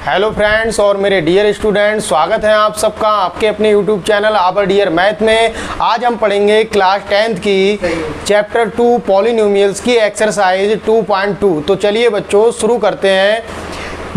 Hello friends और मेरे dear students, स्वागत है आप सबका आपके अपने YouTube channel our dear math में। आज हम पढ़ेंगे क्लास 10th की चैप्टर 2 पॉलिनोमियल्स की एक्सरसाइज 2.2। तो चलिए बच्चों शुरू करते हैं।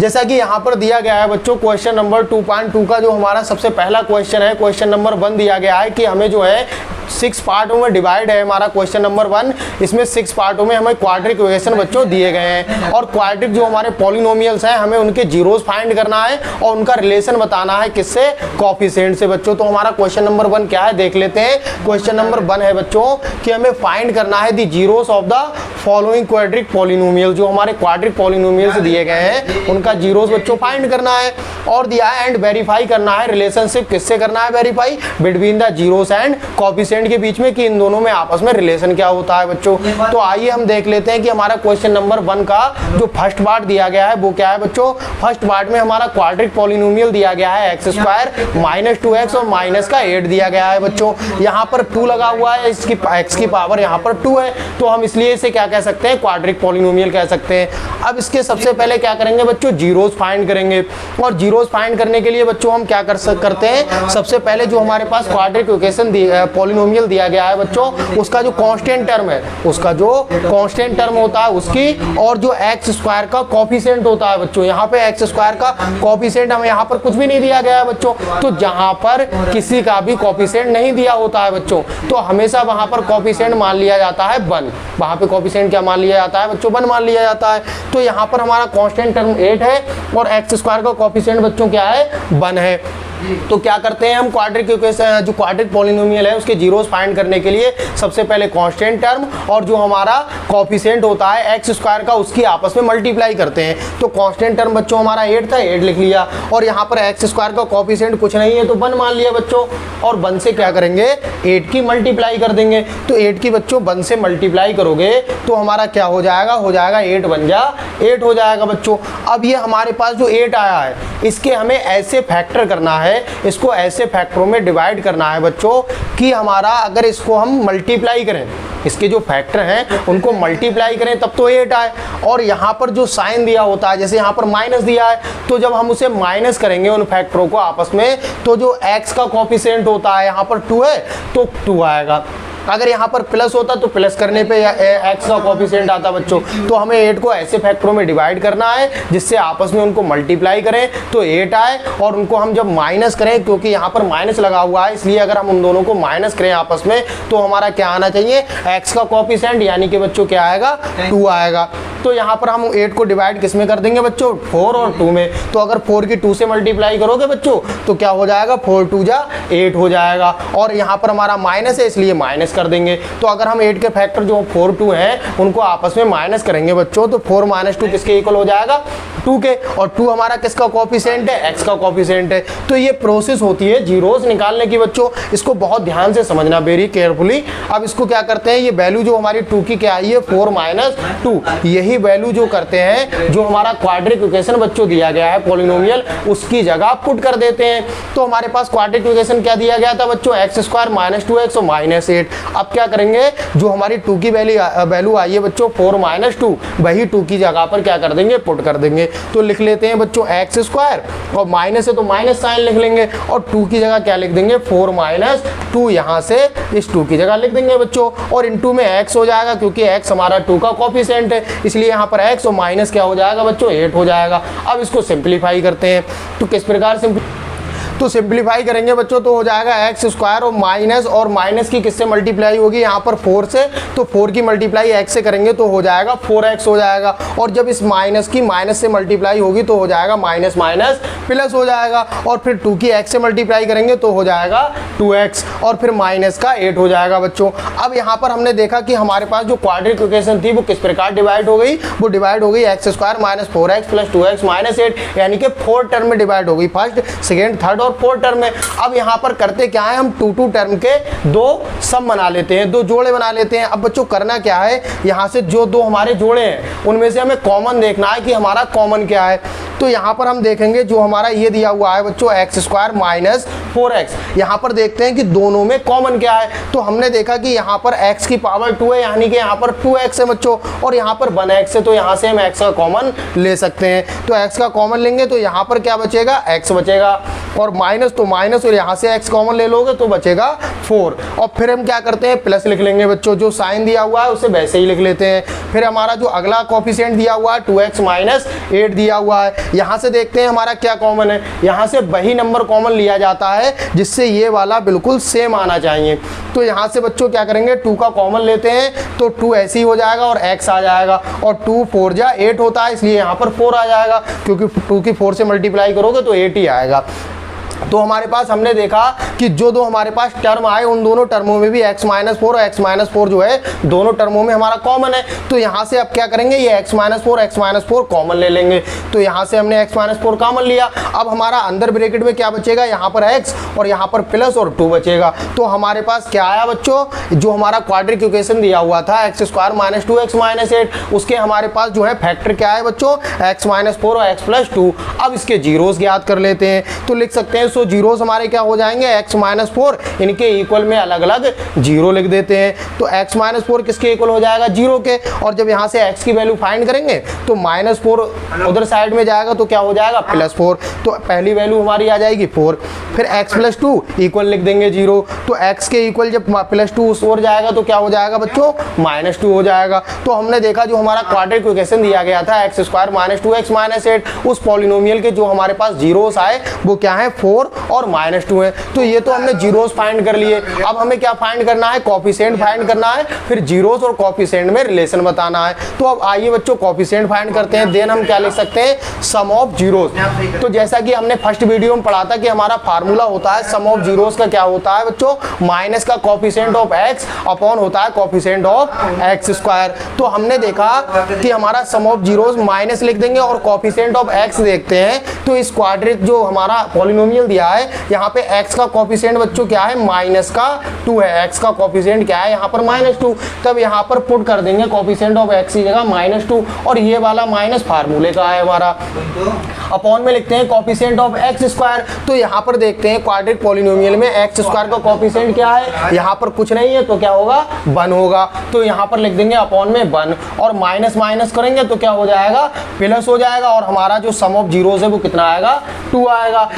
जैसा कि यहाँ पर दिया गया है बच्चों क्वेश्चन नंबर 2.2 का जो हमारा सबसे पहला क्वेश्चन है, क्वेश्चन नंबर 1 दिया गया है कि हमें जो है 6 पार्टों में डिवाइड है हमारा क्वेश्चन नंबर 1। इसमें 6 पार्टों में हमें क्वाड्रिक इक्वेशन बच्चों दिए गए हैं और क्वाड्रिक जो हमारे पॉलिनोमियल्स हैं हमें उनके जीरोस फाइंड करना है और उनका रिलेशन बताना है किससे, कोएफिशिएंट से बच्चों। तो हमारा क्वेश्चन नंबर 1 क्या है देख लेते हैं। क्वेश्चन नंबर 1 है बच्चों कि हमें फाइंड करना है the zeros of the following quadric polynomial. जो हमारे क्वाड्रिक पॉलिनोमियल्स दिए गए हैं उनका जीरोस बच्चों फाइंड करना है और दिया है एंड वेरीफाई करना है। रिलेशनशिप किससे करना है verify, between the zeros and coefficient के बीच में, कि इन दोनों में आपस में रिलेशन क्या होता है बच्चों। तो आइए हम देख लेते हैं कि हमारा क्वेश्चन नंबर 1 का जो फर्स्ट पार्ट दिया गया है वो क्या है बच्चों। फर्स्ट पार्ट में हमारा क्वाड्रिक पॉलिनोमियल दिया गया है x² माइनस 2x और माइनस का 8 दिया गया है बच्चों। यहाँ पर 2 लगा हुआ है, इसकी x की पावर यहाँ पर 2 है, तो हम इसलिए इसे क्या कह सकते हैं, क्वाड्रिक पॉलिनोमियल कह सकते हैं। अब इसके सबसे पहले क्या करेंगे बच्चों, जीरोस फाइंड करेंगे और जीरोस फाइंड करने के लिए बच्चों हम क्या करते हैं, सबसे पहले जो हमारे पास क्वाड्रिक इक्वेशन पॉलिनोमियल दिया गया है बच्चों उसका जो कांस्टेंट टर्म है, उसका जो कांस्टेंट टर्म होता है उसकी, और जो x² का कोएफिशिएंट होता है बच्चों। यहाँ पे x² का कोएफिशिएंट हमें यहाँ पर कुछ भी नहीं दिया गया है बच्चों। तो जहाँ पर किसी का भी कोएफिशिएंट नहीं दिया होता है बच्चों तो हमेशा वहाँ पर कोएफिशिएंट मान लिया जाता है 1। वहाँ पे कोएफिशिएंट क्या मान लिया जाता है बच्चों, 1 मान लिया जाता है। तो यहाँ पर हमारा कांस्टेंट टर्म 8 है और x² का कोएफिशिएंट बच्चों क्या है, 1 है। तो क्या करते हैं हम, क्वाड्रिक इक्वेशन जो क्वाड्रिक पॉलिनोमियल है उसके जीरोस फाइंड करने के लिए सबसे पहले कांस्टेंट टर्म और जो हमारा कोएफिशिएंट होता है x² का उसकी आपस में मल्टीप्लाई करते हैं। तो कांस्टेंट टर्म बच्चों हमारा 8 था, 8 लिख लिया और यहाँ पर x² का कोएफिशिएंट कुछ नहीं है तो 1 मान लिया बच्चों। और 1 से क्या करेंगे, 8 की मल्टीप्लाई कर देंगे। तो 8 की बच्चों 1 से मल्टीप्लाई करोगे तो हमारा क्या हो जाएगा, 8 बन जा 8 हो जाएगा बच्चों। अब ये हमारे पास जो 8 आया है इसके हमें ऐसे फैक्टर करना है, इसको ऐसे फैक्टरों में डिवाइड करना है बच्चों कि हमारा अगर इसको हम मल्टीप्लाई करें, इसके जो फैक्टर हैं उनको मल्टीप्लाई करें तब तो 8 आए। और यहाँ पर जो साइन दिया होता है, जैसे यहाँ पर माइनस दिया है तो जब हम उसे माइनस करेंगे उन फैक्टरों को आपस में तो जो x का कोएफिशिएंट होता है यहाँ पर 2 है तो 2 आएगा। अगर यहाँ पर प्लस होता तो प्लस करने पे x का कोएफिशिएंट आता बच्चों। तो हमें 8 को ऐसे फैक्टरों में डिवाइड करना है जिससे आपस में उनको मल्टीप्लाई करें तो 8 आए, और उनको हम जब माइनस करें, क्योंकि यहाँ पर माइनस लगा हुआ है इसलिए अगर हम उन दोनों को माइनस करें आपस में तो हमारा क्या आना चाहिए, x का कोएफिशिएंट यानी कि बच्चों क्या आएगा, 2 आएगा। तो यहाँ पर हम 8 को डिवाइड किस में कर देंगे बच्चों, 4 और 2 में। तो अगर 4 की 2 से मल्टीप्लाई करोगे बच्चों तो क्या हो जाएगा, 4 2 जा 8 हो जाएगा। और यहाँ पर हमारा माइनस है इसलिए माइनस कर देंगे। तो अगर हम 8 के फैक्टर जो 4 2 हैं उनको आपस में माइनस करेंगे बच्चों तो 4 - 2 किसके इक्वल हो जाएगा, 2 के। और 2 हमारा किसका कोएफिशिएंट है, x का कोएफिशिएंट है। तो ये प्रोसेस होती है जीरोस निकालने की बच्चों, इसको बहुत ध्यान से समझना, वेरी केयरफुली। अब इसको क्या करते हैं, ये वैल्यू जो हमारी 2 की क्या आई है, 4 - 2, यही वैल्यू जो करते हैं जो हमारा क्वाड्रिक इक्वेशन बच्चों दिया गया है पॉलिनोमियल उसकी जगह पुट कर देते हैं। तो हमारे पास क्वाड्रिक इक्वेशन क्या दिया गया था बच्चों, x² माइनस 2x और -8। अब क्या करेंगे, जो हमारी 2 की वैल्यू आई है बच्चों 4 - 2, वही 2 की जगह पर क्या कर देंगे, पुट कर देंगे। तो लिख लेते हैं बच्चों x² और माइनस है तो माइनस साइन लिख लेंगे और 2 की जगह क्या लिख देंगे, 4 - 2, यहाँ से इस 2 की जगह लिख देंगे बच्चों। और इनटू में x हो जाएगा क्योंकि x हमारा 2 का कोएफिशिएंट है इसलिए यहाँ पर x और माइनस क्या हो जाएगा बच्चों, 8 हो जाएगा। अब इसको सिंप्लीफाई करते हैं तो किस प्रकार तो सिंप्लीफाई करेंगे बच्चों तो हो जाएगा x² और माइनस की किससे मल्टीप्लाई होगी, यहाँ पर 4 से, तो 4 की मल्टीप्लाई x से करेंगे तो हो जाएगा 4x हो जाएगा। और जब इस माइनस की माइनस से मल्टीप्लाई होगी तो हो जाएगा माइनस माइनस प्लस हो जाएगा। और फिर 2 की x से मल्टीप्लाई करेंगे तो हो जाएगा 2x और फिर माइनस का 8 हो जाएगा बच्चों। अब यहाँ पर हमने देखा कि हमारे पास जो क्वाड्रिक इक्वेशन थी वो किस प्रकार डिवाइड हो गई, वो डिवाइड हो गई x² - 4x + 2x - 8, यानी कि 4 टर्म में डिवाइड हो गई, फर्स्ट सेकेंड थर्ड और 4 टर्म में। अब यहाँ पर करते क्या है, हम 2 टर्म के 2 सम बना लेते हैं, 2 जोड़े बना लेते हैं। अब बच्चों करना क्या है, यहाँ से जो 2 हमारे जोड़े हैं उनमें से हमें कॉमन देखना है कि हमारा कॉमन क्या है। तो तो यहाँ पर हम देखेंगे जो हमारा ये दिया हुआ है बच्चों एक्स स्क्वायर माइनस 4x, यहाँ पर देखते हैं कि दोनों में कॉमन क्या है। तो हमने देखा कि यहाँ पर x की पावर 2 है, यानी कि यहाँ पर 2x है बच्चों, और यहाँ पर 1x है, तो यहाँ से हम x का कॉमन ले सकते हैं। तो x का कॉमन लेंगे तो यहाँ पर क्या बचेगा, x बचेगा, और माइनस तो माइनस, और यहाँ से x कॉमन ले लोगे तो बचेगा 4। और फिर हम क्या करते हैं, प्लस लिख लेंगे बच्चों, जो साइन दिया हुआ है उसे वैसे ही लिख लेते हैं। फिर हमारा जो अगला कोफिशिएंट दिया हुआ है 2x माइनस 8 दिया हुआ है, यहाँ से देखते हैं हमारा क्या कॉमन है। यहाँ से वही नंबर कॉमन लिया जाता है जिससे ये वाला बिल्कुल सेम आना चाहिए। तो यहाँ से बच्चों क्या करेंगे, 2 का कॉमन लेते हैं तो 2 ऐसे ही हो जाएगा और x आ जाएगा, और 2 4 जा 8 होता है, इसलिए यहाँ पर 4 आ जाएगा, क्योंकि 2 की 4 से मल्टीप्लाई करोगे तो 8 ही आएगा। तो हमारे पास हमने देखा कि जो दो हमारे पास टर्म आए उन दोनों टर्मों में भी x माइनस 4 और x माइनस 4 जो है दोनों टर्मों में हमारा कॉमन है। तो यहाँ से अब क्या करेंगे, ये x माइनस 4 कॉमन ले लेंगे। तो यहाँ से हमने x माइनस 4 कॉमन लिया। अब हमारा अंदर ब्रैकेट में क्या बचेगा, यहाँ पर x और यहाँ पर प्लस और 2 बचेगा। तो हमारे पास क्या आया बच्चों, जो हमारा क्वाड्रिक इक्वेशन दिया हुआ था x square minus 2x minus 8, उसके हमारे पास जो है फैक्टर क्या है बच्चों, x माइनस 4 और x प्लस 2। अब इसके जीरोस ज्ञात कर लेते हैं। तो लिख सकते हैं, सो जीरोस हमारे क्या हो जाएंगे, x माइनस 4, इनके इक्वल में अलग अलग 0 लिख देते हैं। तो x माइनस 4 किसके इक्वल हो जाएगा, 0 के। और जब यहाँ से x की वैल्यू फाइंड करेंगे तो माइनस 4 उधर साइड में जाएगा तो क्या हो जाएगा, प्लस 4। तो पहली वैल्यू हमारी आ जाएगी 4। फिर x प्लस 2 इक्वल लिख देंगे 0। तो x के इक्वल जब प्लस 2 उस ओर जाएगा तो क्या हो जाएगा बच्चों, माइनस 2 हो जाएगा। तो हमने देखा जो हमारा क्वाड्रिक इक्वेशन दिया गया था x square minus 2x minus 8, उस पॉलिनोमियल के जो हमारे पास जीरोस आए वो क्या है, 4 और माइनस 2 है। तो ये तो हमने जीरोस फाइंड कर लिए। अब हमें क्या फाइंड करना है, कोफिशिएंट फाइंड करना है, फिर जीरोस और कोफिशिएंट में रिलेशन बताना है। तो अब आइए बच्चों कोफिशिएंट फाइंड करते हैं। देन हम क्या लिख सकते हैं, सम ऑफ जीरोस। तो जैसा कि हमने फर्स्ट वीडियो में पढ़ा था कि हमारा फार्मूला होता है सम ऑफ जीरोस का, क्या होता है बच्चों, माइनस का कोफिशिएंट ऑफ x अपॉन होता है कोफिशिएंट ऑफ x स्क्वायर। तो हमने देखा कि हमारा सम ऑफ जीरोस माइनस लिख देंगे और कोफिशिएंट ऑफ x देखते हैं। तो इस क्वाड्रिक जो हमारा पॉलिनोमियल दिया है यहाँ पे x का कोफिशिएंट बच्चों क्या है, माइनस का 2 है। x का कोफिशिएंट क्या है यहाँ पर, माइनस 2। तब यहाँ पर पुट कर देंगे कोफिशिएंट ऑफ x की जगह माइनस 2, और ये वाला माइनस फार्मूले का है हमारा। अपॉन में लिखते हैं कोफिशिएंट ऑफ x स्क्वायर। तो यहाँ पर देखते हैं क्वाड्रिक पॉलिनोमियल में x स्क्वायर का कोफिशिएंट क्या है, यहाँ पर कुछ नहीं है तो क्या होगा, 1 होगा। तो यहाँ पर लिख देंगे अपॉन में 1, और माइनस माइनस करेंगे तो क्या हो जाएगा, प्लस हो जाएगा, और हमारा जो सम ऑफ जीरोस है वो कितना आएगा, 2 आएगा।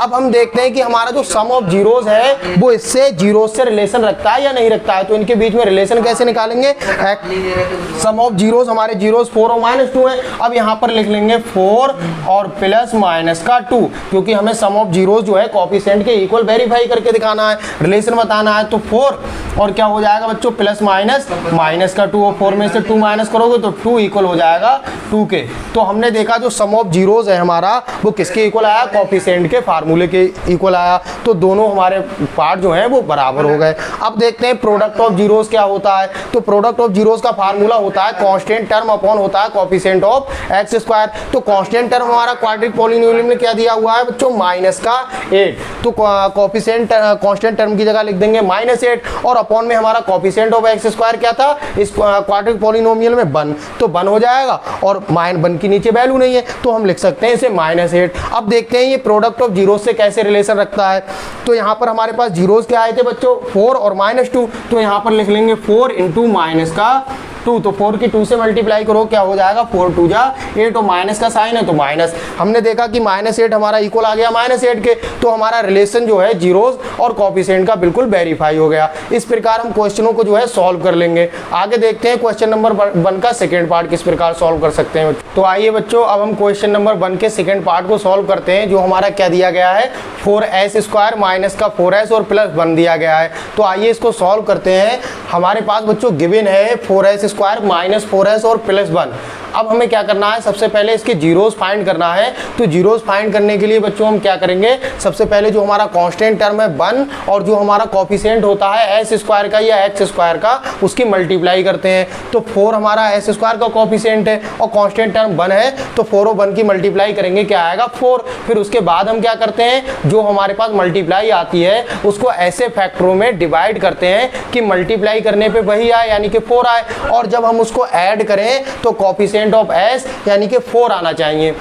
अब हम देखते हैं कि हमारा जो सम ऑफ जीरोस है वो इससे जीरोस से रिलेशन रखता है या नहीं रखता है। तो इनके बीच में रिलेशन कैसे निकालेंगे, सम ऑफ जीरोस, हमारे जीरोस 4 और माइनस 2 है। अब यहाँ पर लिख लेंगे 4 और प्लस माइनस का 2, क्योंकि हमें सम ऑफ जीरोस जो है कोफिशिएंट के इक्वल वेरीफाई करके दिखाना है, रिलेशन बताना है। तो 4 और क्या हो जाएगा बच्चों, प्लस माइनस माइनस का 2, और 4 में से 2 माइनस करोगे तो 2 इक्वल हो जाएगा 2 के। तो हमने देखा जो सम ऑफ जीरोस है हमारा वो किसके इक्वल आया, कोफिशिएंट के फार्मूले के इक्वल आया। तो दोनों हमारे पार्ट जो हैं वो बराबर हो गए। अब देखते हैं प्रोडक्ट ऑफ जीरोस क्या होता है। तो प्रोडक्ट ऑफ जीरोस का फार्मूला होता है कांस्टेंट टर्म अपॉन होता है कोफिशिएंट ऑफ x स्क्वायर। तो कांस्टेंट टर्म हमारा क्वाड्रिक पॉलिनोमियल में क्या दिया हुआ है बच्चों, माइनस का 8। तो कोफिशिएंट कांस्टेंट टर्म की जगह लिख देंगे माइनस 8, और अपॉन में हमारा कोफिशिएंट ऑफ x स्क्वायर क्या था इस क्वाड्रिक पॉलिनोमियल में, 1। तो 1 हो जाएगा, और -1 की नीचे वैल्यू नहीं है तो हम लिख सकते हैं इसे -8। अब देखते हैं ये प्रोडक्ट ऑफ जीरोस से कैसे रिलेशन रखता है। तो यहाँ पर हमारे पास जीरोस क्या आए थे बच्चों, 4 और -2। तो यहाँ पर लिख लेंगे 4 इंटू माइनस का 2। तो 4 की 2 से मल्टीप्लाई करो क्या हो जाएगा, 4 2 जा 8, और माइनस का साइन है तो माइनस। हमने देखा कि -8 हमारा इक्वल आ गया -8 के। तो हमारा रिलेशन जो है जीरोस और कोफिशिएंट का बिल्कुल वेरीफाई हो गया। इस प्रकार हम क्वेश्चनों को जो है सॉल्व कर लेंगे। आगे देखते हैं क्वेश्चन नंबर 1 का सेकेंड पार्ट किस प्रकार सॉल्व कर सकते हैं। तो आइए बच्चों अब हम क्वेश्चन नंबर 1 के सेकेंड पार्ट को सॉल्व करते हैं। जो हमारा क्या दिया गया है, 4s स्क्वायर माइनस का 4s और प्लस 1 दिया गया है। तो आइए इसको सॉल्व करते हैं। हमारे पास बच्चों गिवन है 4s स्क्वायर माइनस 4s और प्लस 1। अब हमें क्या करना है, सबसे पहले इसके जीरोस फाइंड करना है। तो जीरोस फाइंड करने के लिए बच्चों हम क्या करेंगे, सबसे पहले जो हमारा कांस्टेंट टर्म है 1 और जो हमारा कोफिशिएंट होता है एस स्क्वायर का या एक्स स्क्वायर का, उसकी मल्टीप्लाई करते हैं। तो 4 हमारा एस स्क्वायर का कोफिशिएंट है और कांस्टेंट टर्म 1 है, तो 4 और 1 की मल्टीप्लाई करेंगे क्या आएगा 4। फिर उसके बाद हम क्या करते हैं, जो हमारे पास मल्टीप्लाई आती है उसको ऐसे फैक्टरों में डिवाइड करते हैं कि मल्टीप्लाई करने पे वही आए यानी कि 4 आए, और जब हम उसको ऐड करें तो कोफिशिएंट ऑफ s यानी कि 4 आना चाहिए।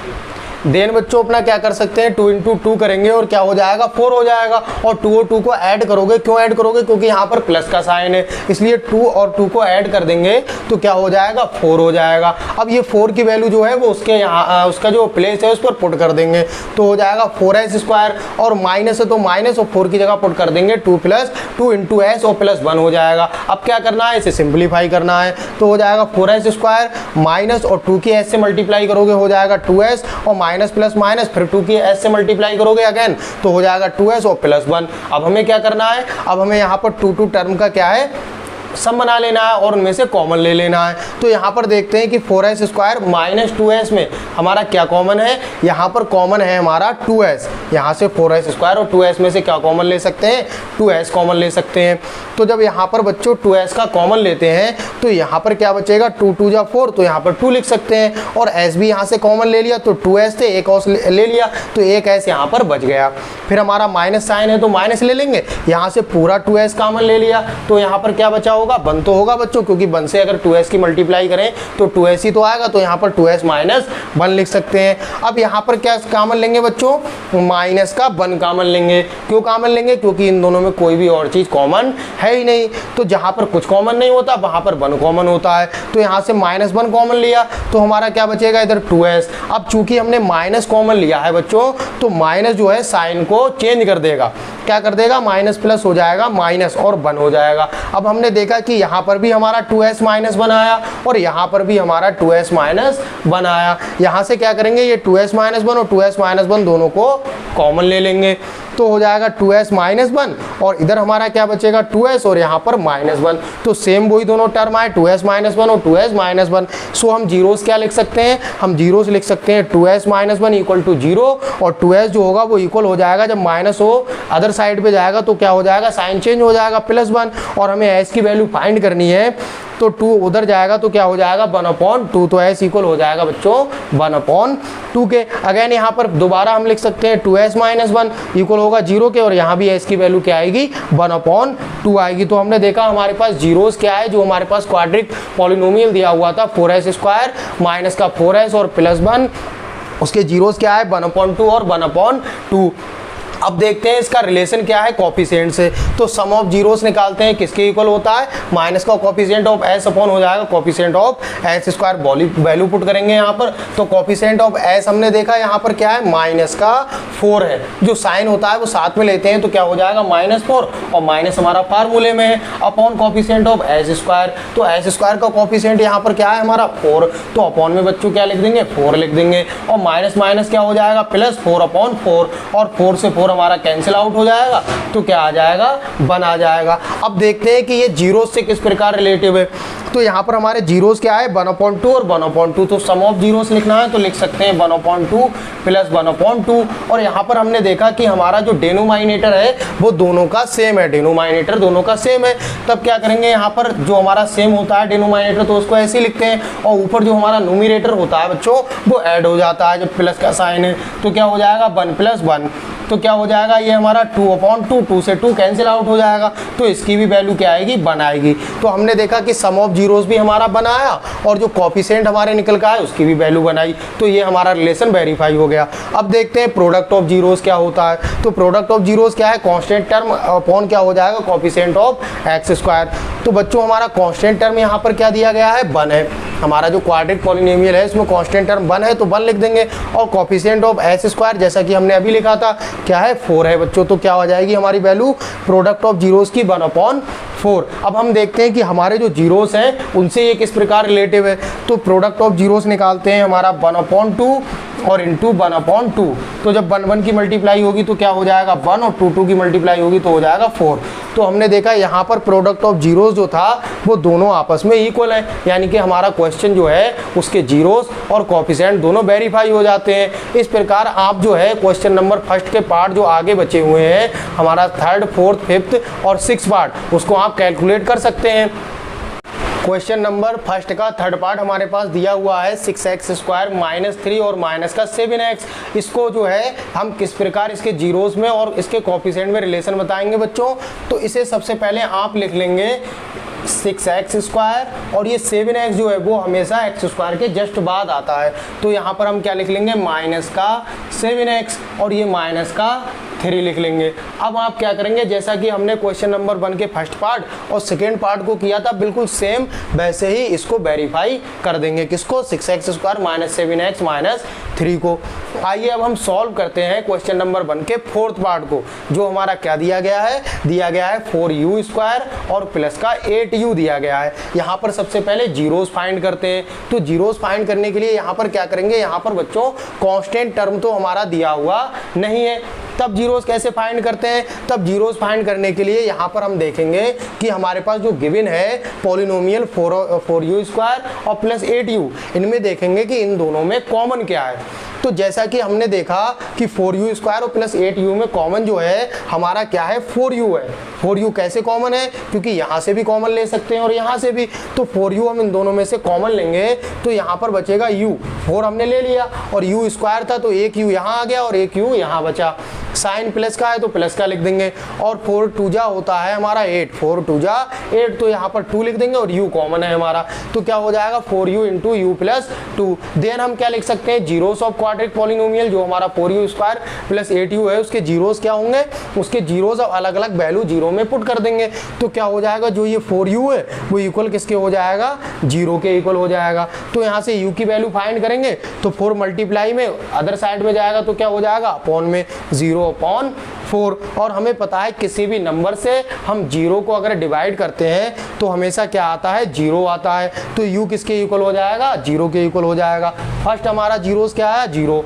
देन बच्चों अपना क्या कर सकते हैं, 2 इंटू 2 करेंगे और क्या हो जाएगा 4 हो जाएगा। और 2 और 2 को ऐड करोगे, क्यों ऐड करोगे, क्योंकि यहाँ पर प्लस का साइन है, इसलिए 2 और 2 को ऐड कर देंगे तो क्या हो जाएगा 4 हो जाएगा। अब ये 4 की वैल्यू जो है वो उसके यहाँ उसका जो प्लेस है उस पर पुट कर देंगे तो हो जाएगा 4s² और माइनस है तो माइनस और 4 की जगह पुट कर देंगे 2 + 2 × s और +1 हो जाएगा। अब क्या करना है, इसे सिंप्लीफाई करना है तो हो जाएगा 4s² माइनस और 2 की s से मल्टीप्लाई करोगे हो जाएगा 2s और माइनस प्लस माइनस फिर 2 की s से मल्टीप्लाई करोगे अगेन तो हो जाएगा 2s और +1। अब हमें क्या करना है, अब हमें यहाँ पर 2 टर्म का क्या है सम बना लेना है और उनमें से कॉमन ले लेना है। तो यहाँ पर देखते हैं कि 4s² माइनस 2s में हमारा क्या कॉमन है, यहाँ पर कॉमन है हमारा 2s, यहाँ से 4s² और 2s में से क्या कॉमन ले सकते हैं, 2s कॉमन ले सकते हैं। तो जब यहाँ पर बच्चों 2s का कॉमन लेते हैं तो यहाँ पर क्या बचेगा, 2 × 2 = 4 तो यहाँ पर 2 लिख सकते हैं और s भी यहाँ से कॉमन ले लिया तो 2s थे, एक और ले लिया तो एक s यहाँ पर बच गया। फिर हमारा माइनस साइन है तो माइनस ले लेंगे, यहाँ से पूरा 2s कॉमन ले लिया तो यहाँ पर क्या बचा होगा, 1 तो होगा बच्चों, क्योंकि 1 से अगर 2s की मल्टीप्लाई करें तो 2s ही तो आएगा तो यहाँ पर 2s - 1 लिख सकते हैं। अब यहाँ पर क्या कॉमन लेंगे बच्चों, माइनस का 1 कॉमन लेंगे। क्यों कॉमन लेंगे, क्योंकि इन दोनों में कोई भी और चीज़ कॉमन है ही नहीं, तो जहाँ पर कुछ कॉमन नहीं होता वहाँ पर 1 कॉमन होता है तो यहाँ से -1 कॉमन लिया तो हमारा क्या बचेगा इधर 2s। अब चूंकि हमने माइनस कॉमन लिया है बच्चों तो माइनस जो है साइन को चेंज कर देगा, क्या कर देगा, माइनस प्लस हो जाएगा माइनस और 1 हो जाएगा। अब हमने देखा कि यहाँ पर भी हमारा 2s - 1 आया और यहाँ पर भी हमारा 2s - 1 आया। यहाँ से क्या करेंगे, ये 2s - 1 और 2s - 1 दोनों को कॉमन ले लेंगे तो हो जाएगा 2s - 1 और इधर हमारा क्या बचेगा 2s और यहाँ पर -1 तो सेम वही दोनों टर्म आए 2s - 1 और 2s - 1। सो हम जीरोस क्या लिख सकते हैं, हम जीरोस लिख सकते हैं 2s - 1 = 0 और 2s जो होगा वो इक्वल हो जाएगा, जब माइनस हो अदर साइड पे जाएगा तो क्या हो जाएगा, साइन चेंज हो जाएगा +1 और हमें s की वैल्यू फाइंड करनी है तो 2 उधर जाएगा तो क्या हो जाएगा 1/2 तो s इक्वल हो जाएगा बच्चों 1/2 के। अगेन यहाँ पर दोबारा हम लिख सकते हैं 2s - 1 इक्वल होगा 0 के और यहाँ भी s की वैल्यू क्या आएगी 1/2 आएगी। तो हमने देखा हमारे पास जीरोस क्या है, जो हमारे पास क्वाड्रिक पॉलिनोमियल दिया हुआ था 4s² माइनस का 4s और +1, उसके जीरोस क्या है 1/2 और 1/2। अब देखते हैं इसका रिलेशन क्या है कॉफिशिएंट से, तो सम ऑफ जीरोस निकालते हैं, किसके इक्वल होता है, माइनस का कॉफिशिएंट ऑफ s अपॉन हो जाएगा coefficient of s² value put करेंगे यहाँ पर। तो कॉफिशिएंट ऑफ s हमने देखा यहाँ पर क्या है -4 है, जो साइन होता है वो साथ में लेते हैं तो क्या हो जाएगा -4 और माइनस हमारा फार्मूले में है अपॉन कॉफिशिएंट ऑफ s²। तो s² का कॉफिशिएंट यहाँ पर क्या है हमारा 4 तो अपॉन में बच्चों क्या लिख देंगे 4 लिख देंगे और माइनस माइनस क्या हो जाएगा +4/4 और 4 से 4 हमारा कैंसिल आउट हो जाएगा तो क्या आ जाएगा 1 आ जाएगा। अब देखते हैं कि ये जीरोस से किस प्रकार रिलेटिव है, तो यहाँ पर हमारे जीरोस क्या है 1/2 और 1/2। तो सम ऑफ जीरोस लिखना है तो लिख सकते हैं 1/2 + 1/2 और यहाँ पर हमने देखा कि हमारा जो डिनोमिनेटर है वो दोनों का सेम है, डिनोमिनेटर दोनों का सेम है। तब क्या करेंगे, यहाँ पर जो हमारा सेम होता है डिनोमिनेटर तो उसको ऐसे ही लिखते हैं और ऊपर जो हमारा न्यूमरेटर होता है बच्चों वो ऐड हो जाता है, जब प्लस का साइन है तो क्या हो जाएगा 1 + 1 तो क्या हो जाएगा ये हमारा 2/2, 2 से 2 कैंसिल आउट हो जाएगा तो इसकी भी वैल्यू क्या आएगी 1 आएगी। तो हमने देखा कि सम ऑफ जीरोस भी हमारा 1 आया और जो कॉफिशिएंट हमारे निकल का है उसकी भी वैल्यू 1 आई, तो ये हमारा रिलेशन वेरीफाई हो गया। अब देखते हैं प्रोडक्ट ऑफ जीरोस क्या होता है, तो प्रोडक्ट ऑफ जीरोस क्या है, कांस्टेंट टर्म अपॉन क्या हो जाएगा कॉफिशिएंट ऑफ x²। तो बच्चों हमारा कांस्टेंट टर्म यहाँ पर क्या दिया गया है 1 है, हमारा जो क्वाड्रिक पॉलिनोमियल है इसमें कांस्टेंट टर्म 1 है तो 1 लिख देंगे और कॉफिशिएंट ऑफ s² जैसा कि हमने अभी लिखा था क्या है 4 है बच्चों, तो क्या हो जाएगी हमारी वैल्यू प्रोडक्ट ऑफ जीरोस की 1/4। अब हम देखते हैं कि हमारे जो जीरोस हैं उनसे ये किस प्रकार रिलेटिव है, तो प्रोडक्ट ऑफ जीरोस निकालते हैं हमारा 1/2 और इंटू 1/2। तो जब 1 1 की मल्टीप्लाई होगी तो क्या हो जाएगा 1 और 2 2 की मल्टीप्लाई होगी तो हो जाएगा 4। तो हमने देखा यहाँ पर प्रोडक्ट ऑफ जीरोस जो था वो दोनों आपस में इक्वल है, यानी कि हमारा क्वेश्चन जो है उसके जीरोस और कॉफिशिएंट दोनों वेरीफाई हो जाते हैं। इस प्रकार आप जो है क्वेश्चन नंबर फर्स्ट के पार्ट जो आगे बचे हुए हैं हमारा 3rd 4th 5th और 6th पार्ट उसको आप कैलकुलेट कर सकते हैं। क्वेश्चन नंबर फर्स्ट का 3rd पार्ट हमारे पास दिया हुआ है 6x² -3 और माइनस का 7x। इसको जो है हम किस प्रकार इसके जीरोस में और इसके कॉफिशिएंट में रिलेशन बताएंगे बच्चों। तो इसे सबसे पहले आप लिख लेंगे 6x² और ये 7x जो है वो हमेशा x² के जस्ट बाद आता है, तो यहाँ पर हम क्या लिख लेंगे, माइनस का 7x और ये माइनस का 3 लिख लेंगे। अब आप क्या करेंगे, जैसा कि हमने क्वेश्चन नंबर 1 के फर्स्ट पार्ट और सेकेंड पार्ट को किया था बिल्कुल सेम, वैसे ही इसको वेरीफाई कर देंगे। किसको, 6x² माइनस 7x माइनस 3 को। आइए अब हम सॉल्व करते हैं क्वेश्चन नंबर 1 के फोर्थ पार्ट को, जो हमारा क्या दिया गया है, 4u² और प्लस का 8u दिया गया है। यहाँ पर सबसे पहले जीरोस फाइंड करते हैं, तो जीरोस फाइंड करने के लिए यहाँ पर क्या करेंगे, यहाँ पर बच्चों कांस्टेंट टर्म तो हमारा दिया हुआ नहीं है, तब जीरोस कैसे फाइंड करते हैं, तब जीरोस फाइंड करने के लिए यहाँ पर हम देखेंगे कि हमारे पास जो गिवन है पॉलिनोमियल 4u² और प्लस 8u, इनमें देखेंगे कि इन दोनों में कॉमन क्या है। तो जैसा कि हमने देखा कि 4u² और प्लस 8u में कॉमन जो है हमारा क्या है, 4u है। 4u कैसे कॉमन है, क्योंकि यहाँ से भी कॉमन ले सकते हैं और यहाँ से भी, तो 4u हम इन दोनों में से कॉमन लेंगे तो यहाँ पर बचेगा u, 4 हमने ले लिया और u² था तो एक u यहाँ आ गया और एक u यहाँ बचा। साइन प्लस का है तो प्लस का लिख देंगे और 4 2 जा होता है हमारा 8, 4 2 जा 8 तो यहाँ पर 2 लिख देंगे और u कॉमन है हमारा, तो क्या हो जाएगा 4u into u plus 2। Then हम क्या लिख सकते हैं, जीरोस ऑफ क्वाड्रेटिक पॉलिनोमियल जो हमारा 4u² प्लस 8u है, उसके जीरोस क्या होंगे, उसके जीरोस अब अलग अलग वैल्यू जीरो में पुट कर देंगे, तो क्या हो जाएगा, जो ये 4u है वो इक्वल किसके हो जाएगा, 0 के इक्वल हो जाएगा। तो यहाँ से u की वैल्यू फाइंड करेंगे तो 4 मल्टीप्लाई में अदर साइड में जाएगा तो क्या हो जाएगा, अपॉन में 0/4। और हमें पता है किसी भी नंबर से हम 0 को अगर डिवाइड करते हैं तो हमेशा क्या आता है, 0 आता है, तो u किसके इक्वल हो जाएगा, 0 के इक्वल हो जाएगा। फर्स्ट हमारा जीरोस क्या है, 0।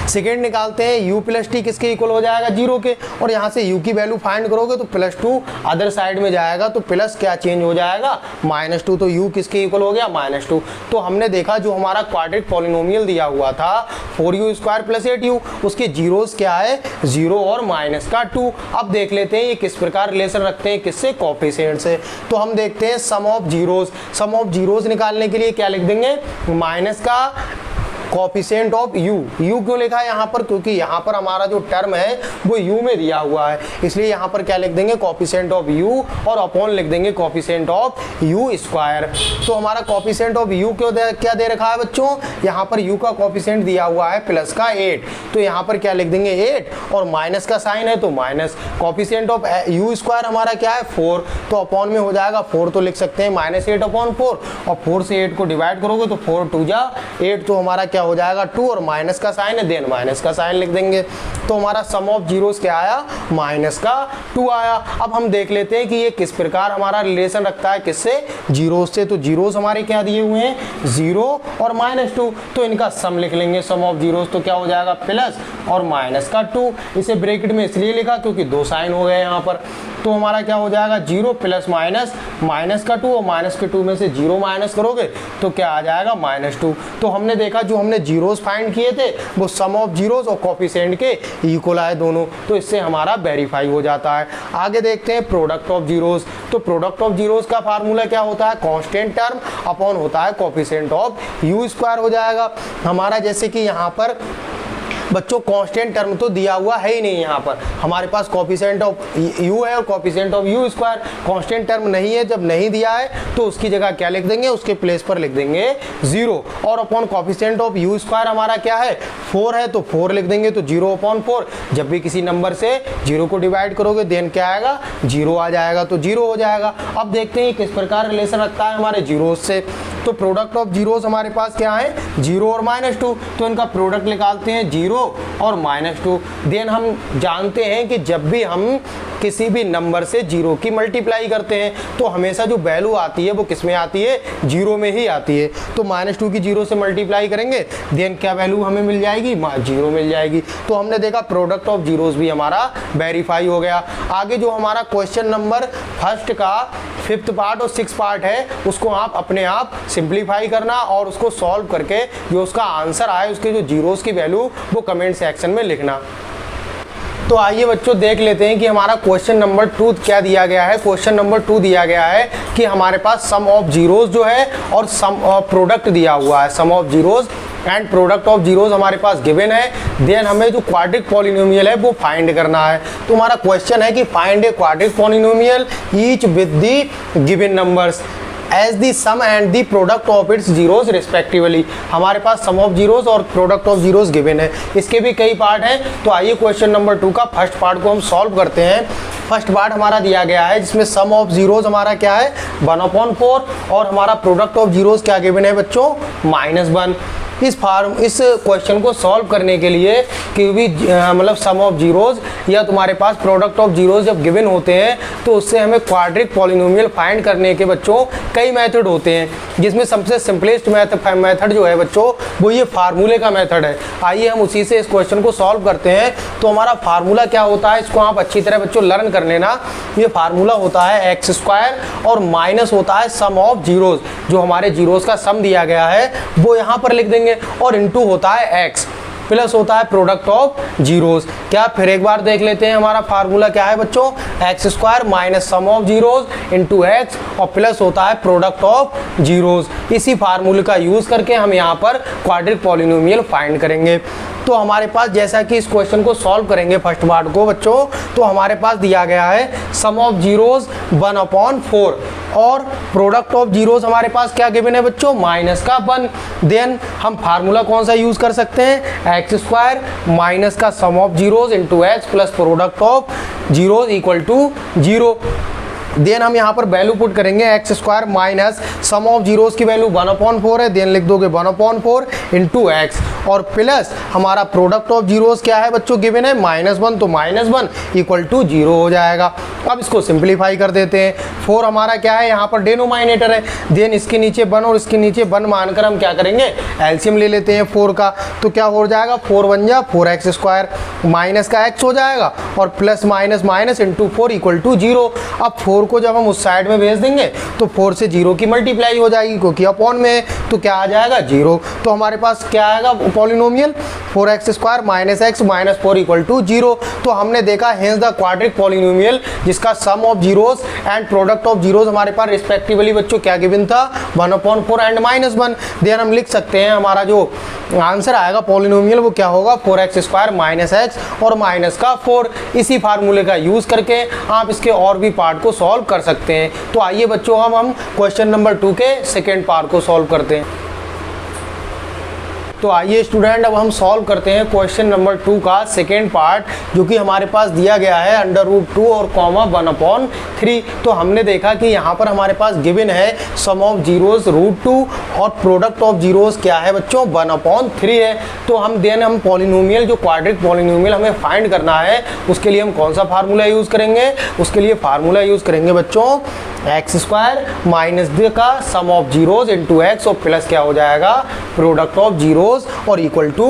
सेकेंड निकालते हैं, u प्लस टी किसके इक्वल हो जाएगा, 0 के, और यहाँ से u की वैल्यू फाइंड करोगे तो +2 अदर साइड में जाएगा तो प्लस क्या चेंज हो जाएगा, -2, तो u किसके इक्वल हो गया, -2। तो हमने देखा जो हमारा क्वाड्रेटिक पॉलिनोमियल दिया हुआ था 4u² प्लस 8u, उसके जीरोस क्या है, 0 और -2। अब देख लेते हैं ये किस प्रकार रिलेशन रखते हैं, किससे, कोएफिशिएंट से। तो हम देखते हैं sum of zeros, sum of zeros निकालने के लिए क्या लिख देंगे, माइनस का कोएफिशिएंट ऑफ u। u क्यों लिखा है यहाँ पर, क्योंकि यहाँ पर हमारा जो टर्म है वो u में दिया हुआ है, इसलिए यहाँ पर क्या लिख देंगे, कोएफिशिएंट ऑफ u और अपॉन लिख देंगे कोएफिशिएंट ऑफ u²। तो हमारा कोएफिशिएंट ऑफ u क्या दे रखा है बच्चों, यहाँ पर u का कोएफिशिएंट दिया हुआ है प्लस का 8, तो यहाँ पर क्या लिख देंगे 8 और माइनस का साइन है तो माइनस। कोएफिशिएंट ऑफ u² हमारा क्या है 4, तो अपॉन में हो जाएगा 4 तो लिख सकते हैं -8/4 और 4 से 8 को डिवाइड करोगे तो 4 2 जा 8, तो हमारा क्या हो जाएगा 2 और माइनस का साइन है, देन माइनस का साइन लिख देंगे। तो हमारा सम ऑफ जीरोस क्या आया, -2 आया। अब हम देख लेते हैं कि ये किस प्रकार हमारा रिलेशन रखता है, किससे, जीरोस से। तो जीरोस हमारे क्या दिए हुए हैं, 0 और -2, तो इनका सम लिख लेंगे, सम ऑफ जीरोस, तो क्या हो जाएगा प्लस और -2। इसे ब्रैकेट में इसलिए लिखा क्योंकि 2 साइन हो गए यहाँ पर, तो हमारा क्या हो जाएगा 0 प्लस माइनस -2 और -2 में से 0 माइनस करोगे तो क्या आ जाएगा -2। तो हमने देखा जो हमने जीरोस फाइंड किए थे वो सम ऑफ जीरोस और कोएफिशिएंट के इक्वल आए दोनों, तो इससे हमारा वेरीफाई हो जाता है। आगे देखते हैं प्रोडक्ट ऑफ जीरोस। तो प्रोडक्ट ऑफ जीरोस का फार्मूला क्या होता है, कांस्टेंट टर्म अपॉन होता है कोएफिशिएंट ऑफ u² हो जाएगा हमारा। जैसे कि यहाँ पर बच्चों कांस्टेंट टर्म तो दिया हुआ है ही नहीं, यहाँ पर हमारे पास कोएफिशिएंट ऑफ u है और coefficient of u²। Constant term नहीं है, जब नहीं दिया है तो उसकी जगह क्या लिख देंगे, उसके प्लेस पर लिख देंगे 0 और अपॉन कोएफिशिएंट ऑफ u² हमारा क्या है 4 है तो 4 लिख देंगे, तो 0/4। जब भी किसी नंबर से 0 को डिवाइड करोगे देन क्या आएगा, 0 आ जाएगा, तो 0 हो जाएगा। अब देखते हैं किस प्रकार रिलेशन रखता है हमारे जीरोस से। तो प्रोडक्ट ऑफ जीरोस हमारे पास क्या है, 0 और -2, तो इनका प्रोडक्ट निकालते हैं 0 और -2। देन हम जानते हैं कि जब भी हम किसी भी नंबर से 0 की मल्टीप्लाई करते हैं तो हमेशा जो वैल्यू आती है वो किस में आती है, 0 में ही आती है। तो -2 की 0 से मल्टीप्लाई करेंगे देन क्या वैल्यू हमें मिल जाएगी, 0 मिल जाएगी। तो हमने देखा प्रोडक्ट ऑफ जीरोस भी हमारा वेरीफाई हो गया। आगे जो हमारा क्वेश्चन नंबर फर्स्ट का 5th पार्ट और 6th पार्ट है उसको आप अपने आप सिंप्लीफाई करना और उसको सॉल्व करके जो उसका आंसर आए उसके जो जीरोस की वैल्यू वो कमेंट सेक्शन में लिखना। तो आइए बच्चों देख लेते हैं कि हमारा क्वेश्चन नंबर 2 क्या दिया गया है। क्वेश्चन नंबर 2 दिया गया है कि हमारे पास सम ऑफ जीरोस जो है और सम ऑफ प्रोडक्ट दिया हुआ है, sum of zeros and product of zeros हमारे पास गिवन है। देन हमें जो क्वाड्रिक पॉलिनोमियल है वो फाइंड करना है। तो हमारा क्वेश्चन है कि find a quadratic polynomial each with the given numbers as the sum and the product of its zeros respectively. हमारे पास सम ऑफ जीरोस और प्रोडक्ट ऑफ जीरोस गिवन है। इसके भी कई पार्ट हैं, तो आइए क्वेश्चन नंबर 2 का फर्स्ट पार्ट को हम सॉल्व करते हैं। फर्स्ट पार्ट हमारा दिया गया है जिसमें सम ऑफ जीरोस हमारा क्या है 1/4 और हमारा प्रोडक्ट ऑफ जीरोस क्या गिवन है बच्चों -1। इस क्वेश्चन को सॉल्व करने के लिए कि भी मतलब सम ऑफ जीरोज या तुम्हारे पास प्रोडक्ट ऑफ जीरोज जब गिवन होते हैं तो उससे हमें क्वाड्रिक पॉलिनोमियल फाइंड करने के बच्चों कई मेथड होते हैं, जिसमें सबसे सिंपलेस्ट मेथड जो है बच्चों वो ये फार्मूले का मेथड है। आइए हम उसी से इस क्वेश्चन को सॉल्व करते हैं। तो हमारा फार्मूला क्या होता है, इसको आप अच्छी तरह बच्चों लर्न कर लेना। ये फार्मूला होता है x² और माइनस होता है सम ऑफ जीरोज, जो हमारे जीरोज का सम दिया गया है वो यहाँ पर लिख देंगे, और इनटू होता है x प्लस होता है प्रोडक्ट ऑफ जीरोस। क्या फिर एक बार देख लेते हैं हमारा फार्मूला क्या है बच्चों, x² minus sum of zeros into x और प्लस होता है प्रोडक्ट ऑफ जीरोस। इसी फार्मूले का यूज करके हम यहाँ पर क्वाड्रिक पॉलिनोमियल फाइंड करेंगे। तो हमारे पास जैसा कि इस क्वेश्चन को सॉल्व करेंगे फर्स्ट पार्ट को बच्चों, तो हमारे पास दिया गया है सम ऑफ जीरोस 1/4 और प्रोडक्ट ऑफ जीरोस हमारे पास क्या गिवन है बच्चों -1। देन हम फार्मूला कौन सा यूज कर सकते हैं, x² माइनस का sum of zeros into x plus product of zeros equal to 0। Then हम यहाँ पर वैल्यू पुट करेंगे x² minus sum of zeros की वैल्यू 1/4 है, देन लिख दोगे 1/4 इंटू x और प्लस हमारा प्रोडक्ट ऑफ जीरोस क्या है बच्चों गिवन है -1, तो -1 इक्वल टू 0 हो जाएगा। अब इसको सिंप्लीफाई कर देते हैं। 4 हमारा क्या है यहाँ पर डिनोमिनेटर है, देन इसके नीचे 1 और इसके नीचे 1 मानकर हम क्या करेंगे एलसीएम ले लेते हैं 4 का। तो क्या हो जाएगा 4 1 जा 4x² माइनस का x हो जाएगा और plus minus minus into 4 equal to 0। अब 4 को जब हम उस साइड में भेज देंगे तो 4 से 0 की मल्टीप्लाई हो जाएगी क्योंकि अपॉन में है, तो क्या आ जाएगा 0। तो हमारे पास क्या आएगा polynomial 4x² minus x minus 4 equal to 0। तो हमने देखा हेंस द क्वाड्रिक पॉलिनोमियल जिसका sum of zeros and product of zeros हमारे पास रिस्पेक्टिवली बच्चों क्या गिवन था 1/4 एंड -1। देन हम लिख सकते हैं हमारा जो आंसर आएगा पॉलिनोमियल वो क्या होगा 4x² माइनस x और माइनस का 4। इसी फार्मूले का यूज करके आप इसके और भी पार्ट को सॉल्व कर सकते हैं। तो आइए बच्चों हम क्वेश्चन नंबर 2 के सेकेंड पार्ट को सॉल्व करते हैं। तो आइए स्टूडेंट अब हम सॉल्व करते हैं क्वेश्चन नंबर 2 का सेकेंड पार्ट, जो कि हमारे पास दिया गया है √2 और कॉमा 1/3। तो हमने देखा कि यहाँ पर हमारे पास गिवन है सम ऑफ जीरोस √2 और प्रोडक्ट ऑफ जीरोस क्या है बच्चों 1/3 है। तो हम पॉलिनोमियल जो क्वाड्रिक पॉलिनोमियल हमें फाइंड करना है उसके लिए हम कौन सा फार्मूला यूज करेंगे, उसके लिए फार्मूला यूज करेंगे बच्चों x² माइनस का sum of zeros into x और प्लस क्या हो जाएगा प्रोडक्ट ऑफ जीरोस और equal to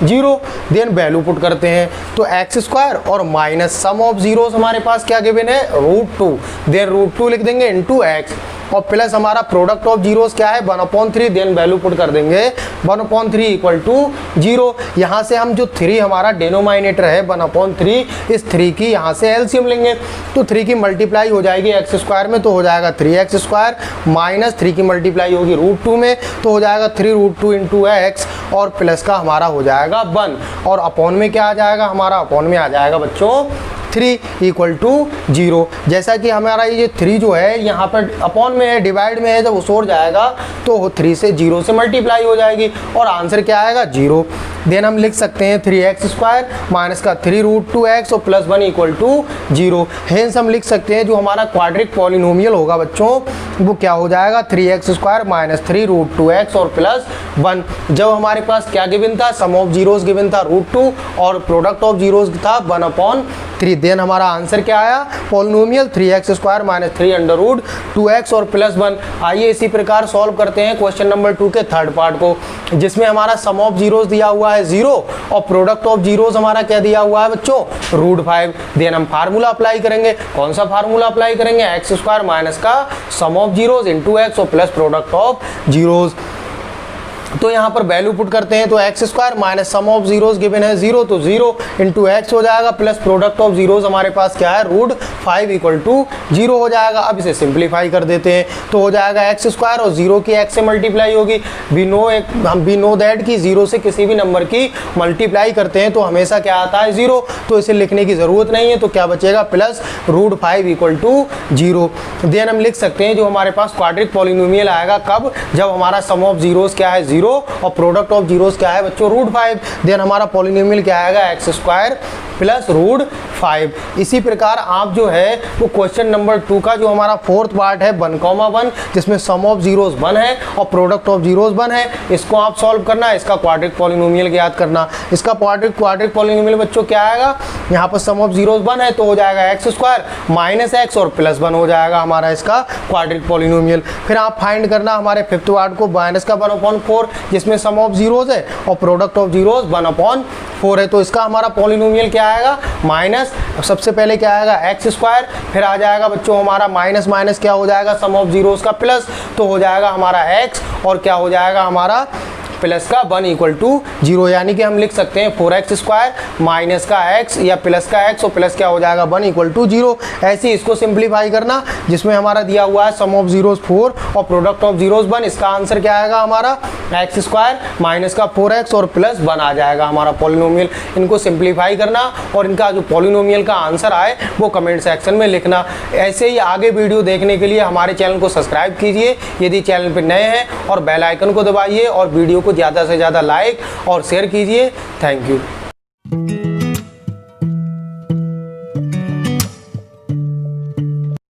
0। Then value put करते हैं तो x² और माइनस सम ऑफ जीरोस हमारे पास क्या गिवन है √2, देन √2 लिख देंगे इंटू x और प्लस हमारा प्रोडक्ट ऑफ जीरोस क्या है 1/3, देन वैल्यू पुट कर देंगे 1/3 इक्वल टू 0। यहाँ से हम जो 3 हमारा डिनोमिनेटर है 1/3, इस 3 की यहाँ से एलसीएम लेंगे तो 3 की मल्टीप्लाई हो जाएगी x² में तो हो जाएगा 3x² माइनस 3 की मल्टीप्लाई होगी √2 में तो हो जाएगा 3√2 इंटू x और प्लस का हमारा हो जाएगा 1 और अपॉन में क्या आ जाएगा हमारा अपॉन में आ जाएगा बच्चों 3 इक्वल टू 0। जैसा कि हमारा ये 3 जो है यहाँ पर अपॉन में है डिवाइड में है, जब उसोर जाएगा तो 3 से 0 से मल्टीप्लाई हो जाएगी और आंसर क्या आएगा 0। देन हम लिख सकते हैं 3x² माइनस का 3√2x और प्लस 1 इक्वल टू 0। हेंस हम लिख सकते हैं जो हमारा क्वाड्रिक पॉलिनोमियल होगा बच्चों वो क्या हो जाएगा 3x² माइनस 3√2x और प्लस 1। जब हमारे पास क्या गिवन था सम ऑफ जीरोस गिवन था √2 और प्रोडक्ट ऑफ जीरोस था 1/3। देन हमारा आंसर क्या आया पॉलिनोमियल 3x² माइनस 3√2x और प्लस 1। आइए इसी प्रकार सॉल्व करते हैं क्वेश्चन नंबर 2 के थर्ड पार्ट को, जिसमें हमारा सम ऑफ जीरोस दिया हुआ है 0 और प्रोडक्ट ऑफ जीरोस हमारा क्या दिया हुआ है बच्चों √5। देन हम फार्मूला अप्लाई करेंगे, कौन सा फार्मूला अप्लाई करेंगे x² माइनस का sum of zeros into x और प्लस प्रोडक्ट ऑफ जीरोस। तो यहाँ पर वैल्यू पुट करते हैं तो x square minus sum of zeros given है 0 तो 0 इंटू एक्स हो जाएगा प्लस प्रोडक्ट ऑफ जीरोस हमारे पास क्या है रूट 5 इक्वल टू 0 हो जाएगा। अब इसे सिंप्लीफाई कर देते हैं तो हो जाएगा एक्स स्क्वायर और 0 की एक्स से मल्टीप्लाई होगी। वी नो दैट कि 0 से किसी भी नंबर की मल्टीप्लाई करते हैं तो हमेशा क्या आता है 0, तो इसे लिखने की ज़रूरत नहीं है। तो क्या बचेगा plus root 5 equal to 0। Then हम लिख सकते हैं जो हमारे पास क्वाड्रिक पॉलिनोमियल आएगा कब, जब हमारा सम ऑफ जीरोस क्या है 0 और प्रोडक्ट ऑफ जीरोस क्या है बच्चों रूट 5। देन हमारा पॉलिनोमियल क्या आएगा एक्स स्क्वायर प्लस रूट 5। इसी प्रकार आप जो है वो क्वेश्चन नंबर 2 का जो हमारा फोर्थ पार्ट है 1,1 जिसमें सम ऑफ जीरोस 1 है और प्रोडक्ट ऑफ जीरोस 1 है, इसको आप सॉल्व करना, इसका क्वाड्रिक पॉलिनोमियल याद करना। इसका क्वाड्रिक पॉलिनोमियल बच्चों क्या आएगा, यहाँ पर सम ऑफ जीरोस 1 है तो हो जाएगा एक्स स्क्वायर माइनस एक्स और प्लस 1 हो जाएगा हमारा इसका क्वाड्रिक पॉलिनोमियल। फिर आप फाइंड करना हमारे फिफ्थ पार्ट को माइनस का 1/4 जिसमें सम ऑफ जीरोस है और प्रोडक्ट ऑफ जीरोस 1/4 है। तो इसका हमारा पॉलिनोमियल क्या आएगा माइनस, सबसे पहले क्या आएगा एक्स स्क्वायर, फिर आ जाएगा बच्चों हमारा माइनस माइनस क्या हो जाएगा सम ऑफ जीरोस का प्लस, तो हो जाएगा हमारा एक्स और क्या हो जाएगा हमारा प्लस का 1 इक्वल टू 0। यानी कि हम लिख सकते हैं 4x स्क्वायर माइनस का x या प्लस का x और प्लस क्या हो जाएगा 1 इक्वल टू 0। ऐसे ही इसको सिंप्लीफाई करना जिसमें हमारा दिया हुआ है सम ऑफ जीरोस 4 और प्रोडक्ट ऑफ जीरोस 1। इसका आंसर क्या आएगा हमारा एक्स स्क्वायर माइनस का 4x और प्लस 1 आ जाएगा हमारा पॉलिनोमियल। इनको सिंप्लीफाई करना और इनका जो पॉलिनोमियल का आंसर आए वो कमेंट सेक्शन में लिखना। ऐसे ही आगे वीडियो देखने के लिए हमारे चैनल को सब्सक्राइब कीजिए यदि चैनल पर नए हैं और बेल आइकन को दबाइए और वीडियो को ज़्यादा से ज़्यादा लाइक और शेयर कीजिए। Thank you.